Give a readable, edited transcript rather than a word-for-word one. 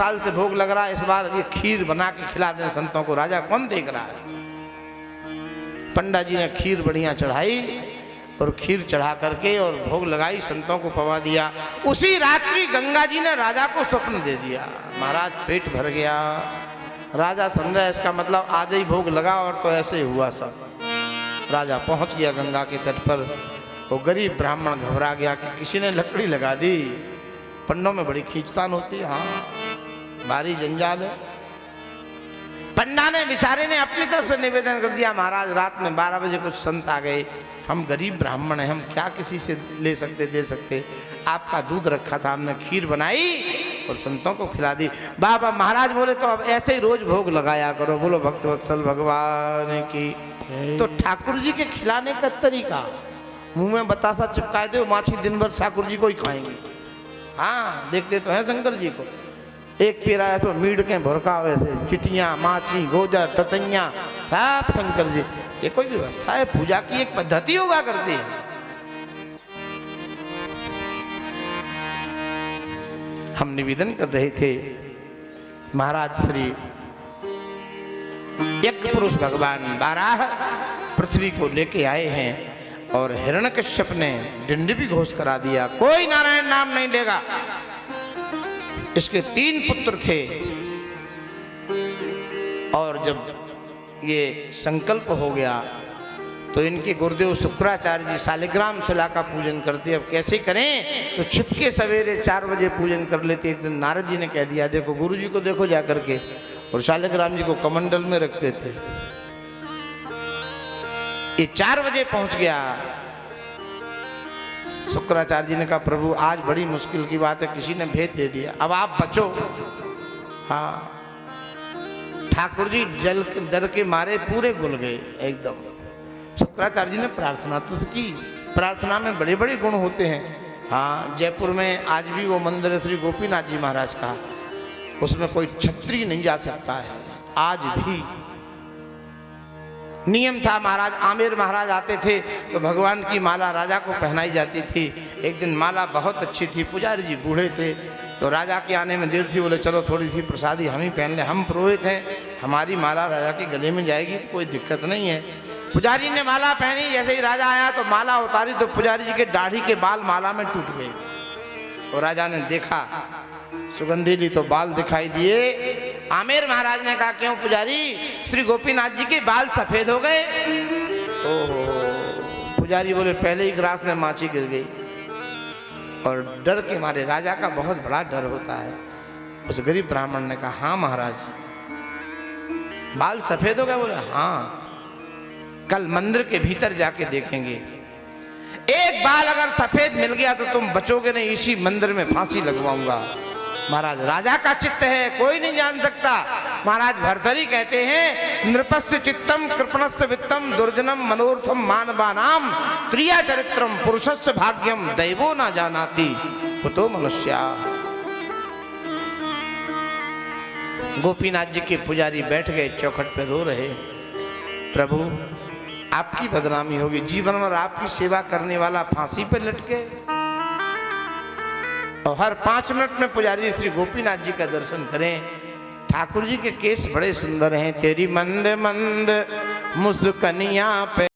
साल से भोग लग रहा है, इस बार ये खीर बना के खिला दें संतों को। राजा कौन देख रहा है? पंडा जी ने खीर बढ़िया चढ़ाई और खीर चढ़ा करके और भोग लगाई, संतों को पवा दिया। उसी रात्रि गंगा जी ने राजा को स्वप्न दे दिया। महाराज पेट भर गया। राजा समझा इसका मतलब आज ही भोग लगा, और तो ऐसे ही हुआ सब। राजा पहुंच गया गंगा के तट पर। वो गरीब ब्राह्मण घबरा गया कि किसी ने लकड़ी लगा दी। पंडों में बड़ी खींचतान होती है, हाँ भारी जंजाल है। पंडा ने बेचारे ने अपनी तरफ से निवेदन कर दिया, महाराज रात में 12 बजे कुछ संत आ गए, हम गरीब ब्राह्मण हैं, हम क्या किसी से ले सकते दे सकते, आपका दूध रखा था, हमने खीर बनाई और संतों को खिला दी। बाबा महाराज बोले तो अब ऐसे ही रोज भोग लगाया करो। बोलो भक्तवत्सल भगवान की। तो ठाकुर जी के खिलाने का तरीका, मुंह में बतासा चिपका दो, माछी दिन भर ठाकुर जी को ही खाएंगे। हाँ देखते तो हैं शंकर जी को, एक पेरा ऐसा मीड के भुरका, वैसे चिटियाँ माछी गोजर ततैया सब शंकर जी। ये कोई व्यवस्था है? पूजा की एक पद्धति होगा करती है। हम निवेदन कर रहे थे, महाराज श्री यज्ञ पुरुष भगवान बाराह पृथ्वी को लेके आए हैं और हिरण्यकश्यप ने डिंडी भी घोष करा दिया, कोई नारायण नाम नहीं लेगा। इसके 3 पुत्र थे और जब ये संकल्प हो गया तो इनके गुरुदेव शुक्राचार्य जी शालिग्राम शिला का पूजन करते। अब कैसे करें? तो छिपके सवेरे 4 बजे पूजन कर लेते। एक दिन नारद जी ने कह दिया, देखो गुरु जी को देखो जा करके, और शालिग्राम जी को कमंडल में रखते थे। ये 4 बजे पहुंच गया। शुक्राचार्य जी ने कहा, प्रभु आज बड़ी मुश्किल की बात है, किसी ने भेद दे दिया, अब आप बचो। हाँ ठाकुर जी जल के डर के मारे पूरे घुल गए एकदम। शुक्राचार्य जी ने प्रार्थना तो की, प्रार्थना में बड़े बड़े गुण होते हैं। हाँ जयपुर में आज भी वो मंदिर है श्री गोपीनाथ जी महाराज का, उसमें कोई क्षत्रिय नहीं जा सकता है आज भी। नियम था, महाराज आमेर महाराज आते थे तो भगवान की माला राजा को पहनाई जाती थी। एक दिन माला बहुत अच्छी थी, पुजारी जी बूढ़े थे, तो राजा के आने में देर थी, बोले चलो थोड़ी सी प्रसादी हम ही पहन ले, हम पुरोहित हैं, हमारी माला राजा के गले में जाएगी तो कोई दिक्कत नहीं है। पुजारी ने माला पहनी, जैसे ही राजा आया तो माला उतारी तो पुजारी जी के दाढ़ी के बाल माला में टूट गए। और राजा ने देखा, सुगंधी ली तो बाल दिखाई दिए। आमेर महाराज ने कहा, क्यों पुजारी, श्री गोपीनाथ जी के बाल सफेद हो गए? ओहो। पुजारी बोले, पहले ही ग्रास में माछी गिर गई। और डर के मारे, राजा का बहुत बड़ा डर होता है। उस गरीब ब्राह्मण ने कहा, हाँ महाराज बाल सफेद हो गए? बोले हाँ, कल मंदिर के भीतर जाके देखेंगे, एक बाल अगर सफेद मिल गया तो तुम बचोगे नहीं, इसी मंदिर में फांसी लगवाऊंगा। महाराज राजा का चित्त है, कोई नहीं जान सकता। महाराज भर्तरी कहते हैं, नृपस्य चित्तम कृपणस्य वित्तम दुर्जनम मनोर्थम मानवानाम त्रिया चरित्रम पुरुषस्य भाग्यम दैवो न जानाति कुतो मनुष्या। गोपीनाथ जी के पुजारी बैठ गए चौखट पे, रो रहे, प्रभु आपकी बदनामी होगी, जीवन भर आपकी सेवा करने वाला फांसी पे लटके। और हर 5 मिनट में पुजारी श्री गोपीनाथ जी का दर्शन करें। ठाकुर जी के केस बड़े सुंदर हैं, तेरी मंद मंद मुस्कनिया पे